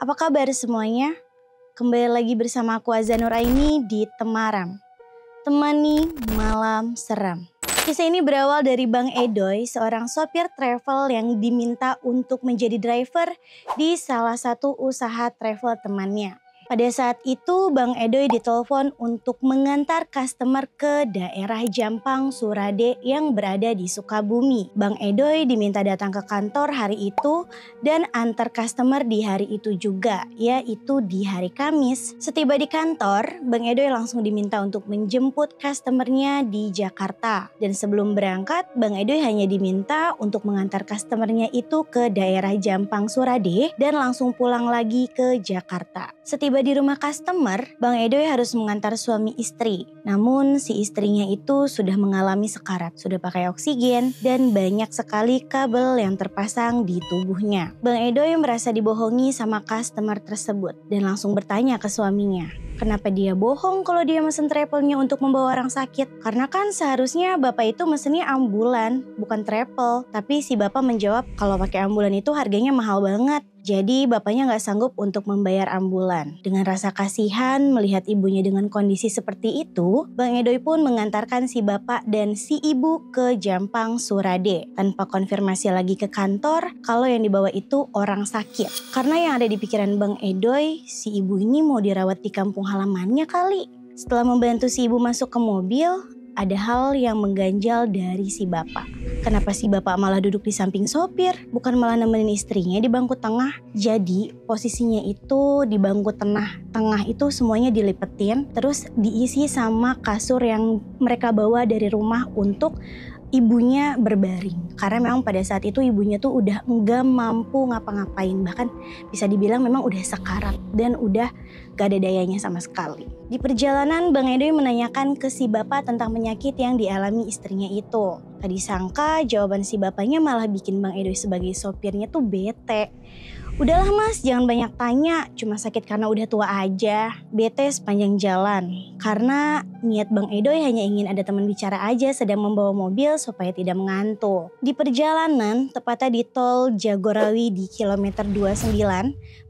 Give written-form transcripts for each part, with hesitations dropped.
Apa kabar semuanya? Kembali lagi bersama aku Azza Nuraini di Temaram. Temani malam seram. Kisah ini berawal dari Bang Edoy, seorang sopir travel yang diminta untuk menjadi driver di salah satu usaha travel temannya. Pada saat itu Bang Edoy ditelepon untuk mengantar customer ke daerah Jampang Surade yang berada di Sukabumi. Bang Edoy diminta datang ke kantor hari itu dan antar customer di hari itu juga, yaitu di hari Kamis. Setiba di kantor, Bang Edoy langsung diminta untuk menjemput customernya di Jakarta. Dan sebelum berangkat, Bang Edoy hanya diminta untuk mengantar customernya itu ke daerah Jampang Surade dan langsung pulang lagi ke Jakarta. Setiba di rumah customer, Bang Edoy harus mengantar suami istri. Namun si istrinya itu sudah mengalami sekarat, sudah pakai oksigen dan banyak sekali kabel yang terpasang di tubuhnya. Bang Edoy merasa dibohongi sama customer tersebut dan langsung bertanya ke suaminya. Kenapa dia bohong kalau dia mesen travelnya untuk membawa orang sakit? Karena kan seharusnya bapak itu mesennya ambulan, bukan travel. Tapi si bapak menjawab kalau pakai ambulan itu harganya mahal banget. Jadi bapaknya gak sanggup untuk membayar ambulan. Dengan rasa kasihan melihat ibunya dengan kondisi seperti itu, Bang Edoy pun mengantarkan si bapak dan si ibu ke Jampang Surade. Tanpa konfirmasi lagi ke kantor kalau yang dibawa itu orang sakit. Karena yang ada di pikiran Bang Edoy, si ibu ini mau dirawat di kampung halamannya kali. Setelah membantu si ibu masuk ke mobil, ada hal yang mengganjal dari si bapak. Kenapa si bapak malah duduk di samping sopir, bukan malah nemenin istrinya di bangku tengah? Jadi posisinya itu di bangku tengah itu semuanya dilipetin, terus diisi sama kasur yang mereka bawa dari rumah untuk ibunya berbaring. Karena memang pada saat itu ibunya tuh udah enggak mampu ngapa-ngapain. Bahkan bisa dibilang memang udah sekarat dan udah gak ada dayanya sama sekali. Di perjalanan Bang Edoy menanyakan ke si bapak tentang penyakit yang dialami istrinya itu. Tadi sangka jawaban si bapaknya malah bikin Bang Edoy sebagai sopirnya tuh bete. Udahlah mas, jangan banyak tanya, cuma sakit karena udah tua aja. Bete sepanjang jalan, karena niat Bang Edoy hanya ingin ada teman bicara aja sedang membawa mobil supaya tidak mengantuk. Di perjalanan, tepatnya di tol Jagorawi di kilometer 29,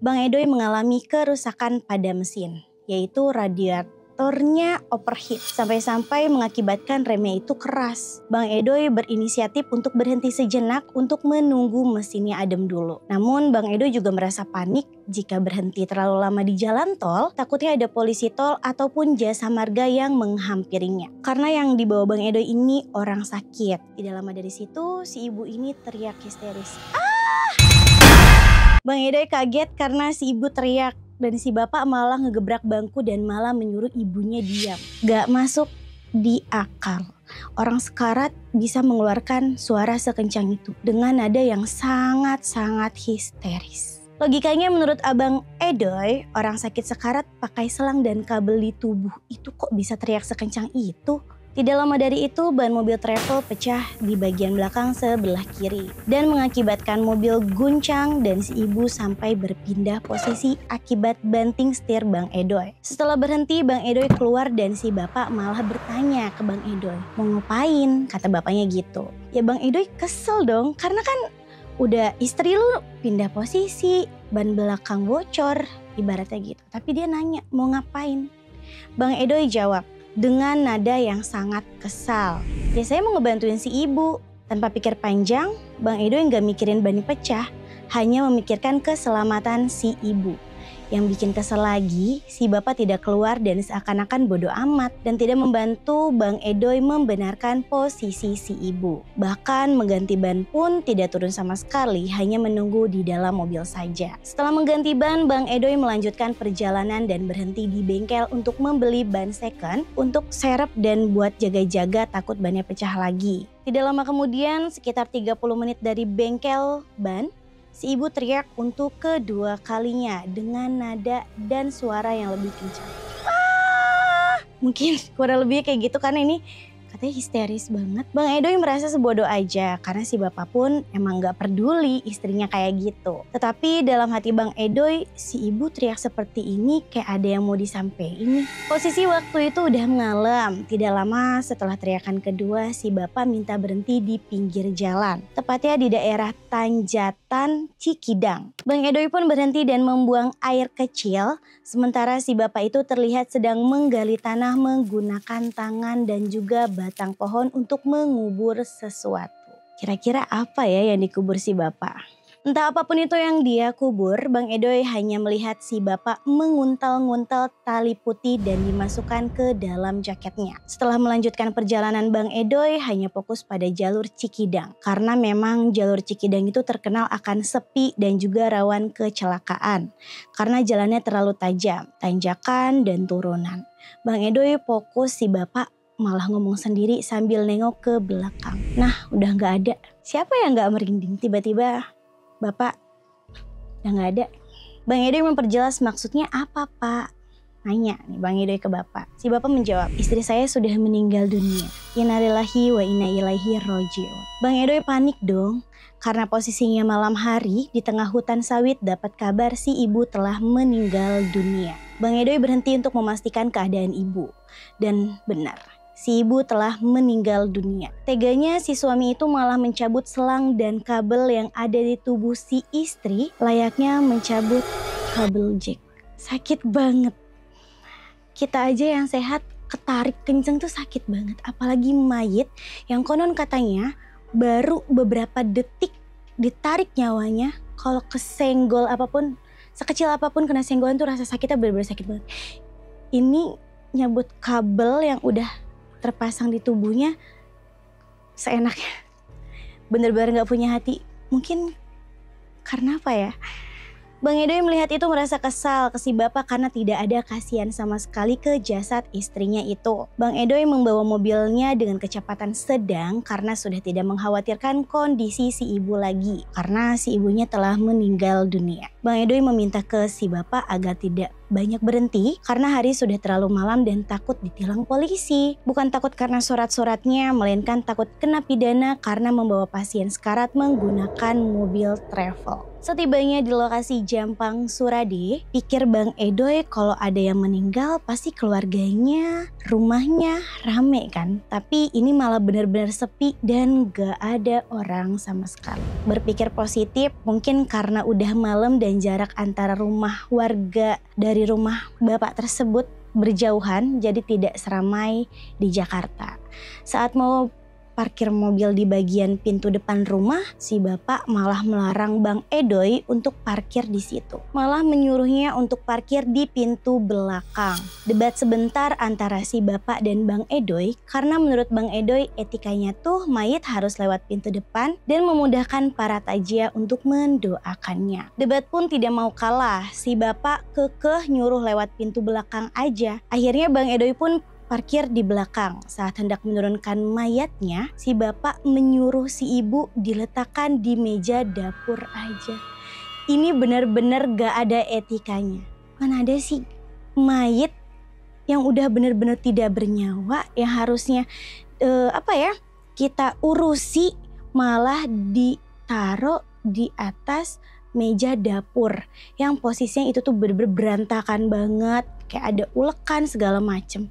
Bang Edoy mengalami kerusakan pada mesin, yaitu radiatornya overheat sampai-sampai mengakibatkan remnya itu keras. Bang Edoy berinisiatif untuk berhenti sejenak untuk menunggu mesinnya adem dulu. Namun Bang Edoy juga merasa panik jika berhenti terlalu lama di jalan tol, takutnya ada polisi tol ataupun jasa marga yang menghampirinya. Karena yang dibawa Bang Edoy ini orang sakit. Tidak lama dari situ si ibu ini teriak histeris. Bang Edoy kaget karena si ibu teriak. Dan si bapak malah ngegebrak bangku dan malah menyuruh ibunya diam. Gak masuk di akal. Orang sekarat bisa mengeluarkan suara sekencang itu dengan nada yang sangat-sangat histeris. Logikanya menurut Abang Edoy, orang sakit sekarat pakai selang dan kabel di tubuh itu kok bisa teriak sekencang itu? Tidak lama dari itu ban mobil travel pecah di bagian belakang sebelah kiri dan mengakibatkan mobil guncang dan si ibu sampai berpindah posisi akibat banting setir Bang Edoy. Setelah berhenti Bang Edoy keluar dan si bapak malah bertanya ke Bang Edoy, mau ngapain? Kata bapaknya gitu. Ya Bang Edoy kesel dong karena kan udah istri lu pindah posisi, ban belakang bocor ibaratnya gitu. Tapi dia nanya mau ngapain? Bang Edoy jawab dengan nada yang sangat kesal. Ya saya mau ngebantuin si ibu. Tanpa pikir panjang, Bang Edoy gak mikirin ban pecah, hanya memikirkan keselamatan si ibu. Yang bikin kesel lagi, si bapak tidak keluar dan seakan-akan bodoh amat dan tidak membantu Bang Edoy membenarkan posisi si ibu. Bahkan mengganti ban pun tidak turun sama sekali, hanya menunggu di dalam mobil saja. Setelah mengganti ban, Bang Edoy melanjutkan perjalanan dan berhenti di bengkel untuk membeli ban second untuk serep dan buat jaga-jaga takut bannya pecah lagi. Tidak lama kemudian, sekitar 30 menit dari bengkel ban, si ibu teriak untuk kedua kalinya dengan nada dan suara yang lebih kencang. Mungkin kurang lebih kayak gitu karena ini Katanya histeris banget. Bang Edoy merasa sebodoh aja karena si bapak pun emang gak peduli istrinya kayak gitu. Tetapi dalam hati Bang Edoy, si ibu teriak seperti ini kayak ada yang mau disampaikan nih. Posisi waktu itu udah malam. Tidak lama setelah teriakan kedua, si bapak minta berhenti di pinggir jalan. Tepatnya di daerah Tanjatan Cikidang. Bang Edoy pun berhenti dan membuang air kecil. Sementara si bapak itu terlihat sedang menggali tanah menggunakan tangan dan juga batang pohon untuk mengubur sesuatu. Kira-kira apa ya yang dikubur si bapak? Entah apapun itu yang dia kubur, Bang Edoy hanya melihat si bapak menguntal-nguntal tali putih dan dimasukkan ke dalam jaketnya. Setelah melanjutkan perjalanan, Bang Edoy hanya fokus pada jalur Cikidang. Karena memang jalur Cikidang itu terkenal akan sepi dan juga rawan kecelakaan. Karena jalannya terlalu tajam, tanjakan dan turunan. Bang Edoy fokus si bapak malah ngomong sendiri sambil nengok ke belakang. Nah, udah gak ada. Siapa yang gak merinding? Tiba-tiba bapak udah gak ada. Bang Edoy memperjelas maksudnya apa pak? Nanya nih Bang Edoy ke bapak. Si bapak menjawab, istri saya sudah meninggal dunia. Innalillahi wa inna ilaihi roji'un. Bang Edoy panik dong. Karena posisinya malam hari di tengah hutan sawit dapat kabar si ibu telah meninggal dunia. Bang Edoy berhenti untuk memastikan keadaan ibu. Dan benar. Si ibu telah meninggal dunia. Teganya si suami itu malah mencabut selang dan kabel yang ada di tubuh si istri layaknya mencabut kabel jack. Sakit banget. Kita aja yang sehat ketarik kenceng tuh sakit banget. Apalagi mayit yang konon katanya baru beberapa detik ditarik nyawanya. Kalau kesenggol apapun, sekecil apapun kena senggolan tuh rasa sakitnya bener-bener sakit banget. Ini nyabut kabel yang udah terpasang di tubuhnya seenaknya. Bener-bener gak punya hati. Mungkin karena apa ya? Bang Edoy melihat itu merasa kesal ke si bapak karena tidak ada kasihan sama sekali ke jasad istrinya itu. Bang Edoy membawa mobilnya dengan kecepatan sedang karena sudah tidak mengkhawatirkan kondisi si ibu lagi. Karena si ibunya telah meninggal dunia. Bang Edoy meminta ke si bapak agar tidak banyak berhenti karena hari sudah terlalu malam dan takut ditilang polisi. Bukan takut karena surat-suratnya, melainkan takut kena pidana karena membawa pasien sekarat menggunakan mobil travel. Setibanya di lokasi Jampang Surade, pikir Bang Edoy kalau ada yang meninggal pasti keluarganya, rumahnya rame kan. Tapi ini malah benar-benar sepi dan gak ada orang sama sekali. Berpikir positif mungkin karena udah malam dan jarak antara rumah warga dari rumah bapak tersebut berjauhan, jadi tidak seramai di Jakarta. Saat mau parkir mobil di bagian pintu depan rumah, si bapak malah melarang Bang Edoy untuk parkir di situ. Malah menyuruhnya untuk parkir di pintu belakang. Debat sebentar antara si bapak dan Bang Edoy karena menurut Bang Edoy etikanya tuh mayit harus lewat pintu depan dan memudahkan para takziah untuk mendoakannya. Debat pun tidak mau kalah, si bapak kekeh nyuruh lewat pintu belakang aja. Akhirnya Bang Edoy pun parkir di belakang. Saat hendak menurunkan mayatnya, si bapak menyuruh si ibu diletakkan di meja dapur aja. Ini benar-benar gak ada etikanya. Mana ada sih mayit yang udah benar-benar tidak bernyawa yang harusnya kita urusi malah ditaruh di atas meja dapur yang posisinya itu tuh bener-bener berantakan banget, kayak ada ulekan segala macem.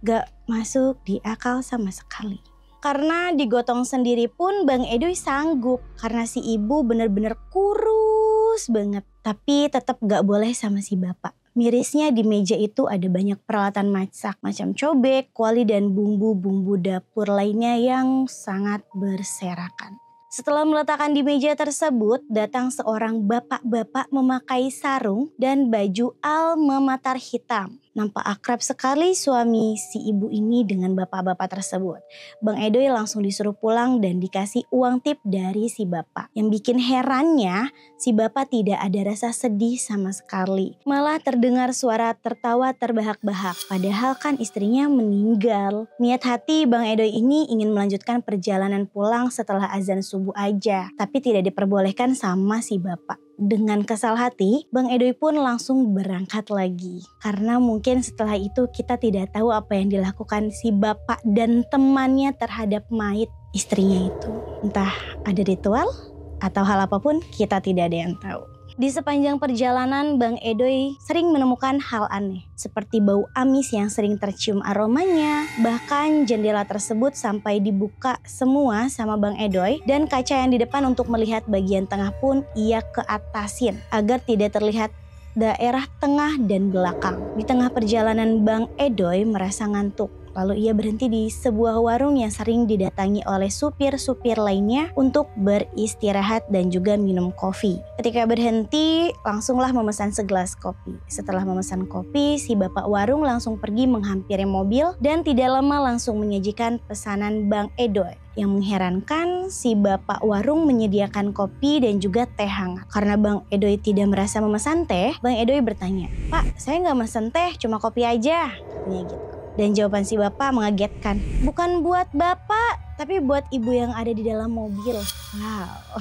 Gak masuk di akal sama sekali. Karena digotong sendiri pun Bang Edoy sanggup karena si ibu bener-bener kurus banget. Tapi tetap gak boleh sama si bapak. Mirisnya di meja itu ada banyak peralatan masak macam cobek, kuali dan bumbu-bumbu dapur lainnya yang sangat berserakan. Setelah meletakkan di meja tersebut, datang seorang bapak-bapak memakai sarung dan baju alma mater hitam. Nampak akrab sekali suami si ibu ini dengan bapak-bapak tersebut. Bang Edoy langsung disuruh pulang dan dikasih uang tip dari si bapak. Yang bikin herannya, si bapak tidak ada rasa sedih sama sekali. Malah terdengar suara tertawa terbahak-bahak. Padahal kan istrinya meninggal. Niat hati Bang Edoy ini ingin melanjutkan perjalanan pulang setelah azan subuh aja. Tapi tidak diperbolehkan sama si bapak. Dengan kesal hati, Bang Edoy pun langsung berangkat lagi. Karena mungkin setelah itu kita tidak tahu apa yang dilakukan si bapak dan temannya terhadap mayit istrinya itu. Entah ada ritual atau hal apapun, kita tidak ada yang tahu. Di sepanjang perjalanan, Bang Edoy sering menemukan hal aneh, seperti bau amis yang sering tercium aromanya. Bahkan jendela tersebut sampai dibuka semua sama Bang Edoy, dan kaca yang di depan untuk melihat bagian tengah pun ia keatasin agar tidak terlihat daerah tengah dan belakang. Di tengah perjalanan, Bang Edoy merasa ngantuk. Lalu ia berhenti di sebuah warung yang sering didatangi oleh supir-supir lainnya untuk beristirahat dan juga minum kopi. Ketika berhenti, langsunglah memesan segelas kopi. Setelah memesan kopi, si bapak warung langsung pergi menghampiri mobil dan tidak lama langsung menyajikan pesanan Bang Edoy. Yang mengherankan, si bapak warung menyediakan kopi dan juga teh hangat. Karena Bang Edoy tidak merasa memesan teh, Bang Edoy bertanya, "Pak, saya nggak mesen teh, cuma kopi aja," katanya gitu. Dan jawaban si bapak mengagetkan. "Bukan buat bapak, tapi buat ibu yang ada di dalam mobil." Wow.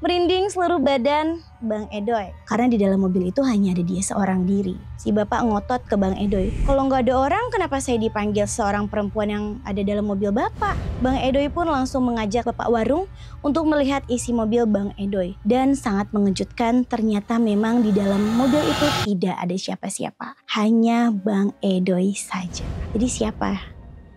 Merinding seluruh badan Bang Edoy. Karena di dalam mobil itu hanya ada dia seorang diri. Si bapak ngotot ke Bang Edoy. "Kalau nggak ada orang, kenapa saya dipanggil seorang perempuan yang ada dalam mobil bapak?" Bang Edoy pun langsung mengajak bapak warung untuk melihat isi mobil Bang Edoy. Dan sangat mengejutkan, ternyata memang di dalam mobil itu tidak ada siapa-siapa. Hanya Bang Edoy saja. Jadi siapa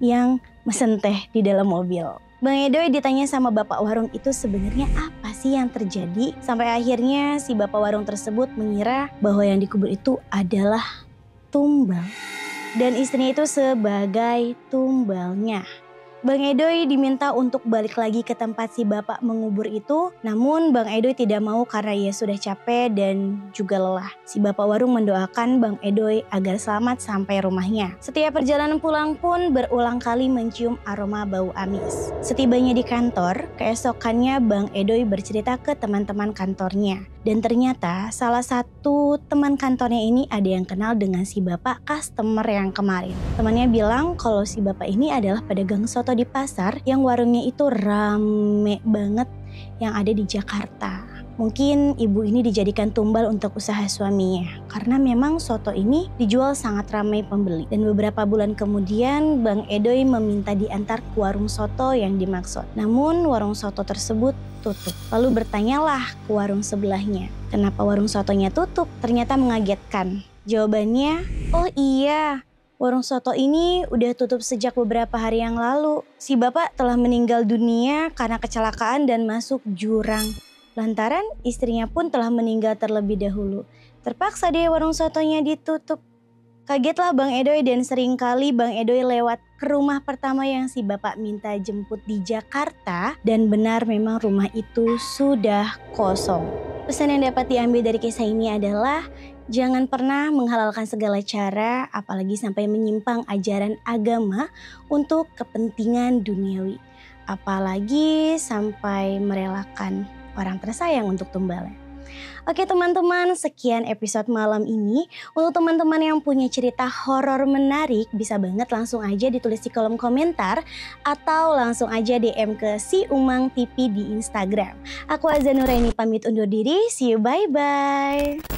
yang mesen teh di dalam mobil? Bang Edoy ditanya sama bapak warung itu sebenarnya apa sih yang terjadi, sampai akhirnya si bapak warung tersebut mengira bahwa yang dikubur itu adalah tumbal dan istrinya itu sebagai tumbalnya. Bang Edoy diminta untuk balik lagi ke tempat si bapak mengubur itu, namun Bang Edoy tidak mau karena ia sudah capek dan juga lelah. Si bapak warung mendoakan Bang Edoy agar selamat sampai rumahnya. Setiap perjalanan pulang pun berulang kali mencium aroma bau amis. Setibanya di kantor, keesokannya Bang Edoy bercerita ke teman-teman kantornya. Dan ternyata salah satu teman kantornya ini ada yang kenal dengan si bapak customer yang kemarin. Temannya bilang kalau si bapak ini adalah pedagang soto di pasar yang warungnya itu rame banget yang ada di Jakarta. Mungkin ibu ini dijadikan tumbal untuk usaha suaminya karena memang soto ini dijual sangat ramai pembeli. Dan beberapa bulan kemudian Bang Edoy meminta diantar ke warung soto yang dimaksud. Namun warung soto tersebut tutup. Lalu bertanyalah ke warung sebelahnya, kenapa warung sotonya tutup? Ternyata mengagetkan. Jawabannya, "Oh iya, warung soto ini udah tutup sejak beberapa hari yang lalu. Si bapak telah meninggal dunia karena kecelakaan dan masuk jurang. Lantaran istrinya pun telah meninggal terlebih dahulu. Terpaksa deh warung sotonya ditutup." Kagetlah Bang Edoy dan seringkali Bang Edoy lewat ke rumah pertama yang si bapak minta jemput di Jakarta. Dan benar memang rumah itu sudah kosong. Pesan yang dapat diambil dari kisah ini adalah jangan pernah menghalalkan segala cara, apalagi sampai menyimpang ajaran agama untuk kepentingan duniawi. Apalagi sampai merelakan orang tersayang untuk tumbalnya. Oke teman-teman, sekian episode malam ini. Untuk teman-teman yang punya cerita horor menarik, bisa banget langsung aja ditulis di kolom komentar atau langsung aja DM ke si Umang TV di Instagram. Aku Azza Nuraini pamit undur diri, see you, bye-bye.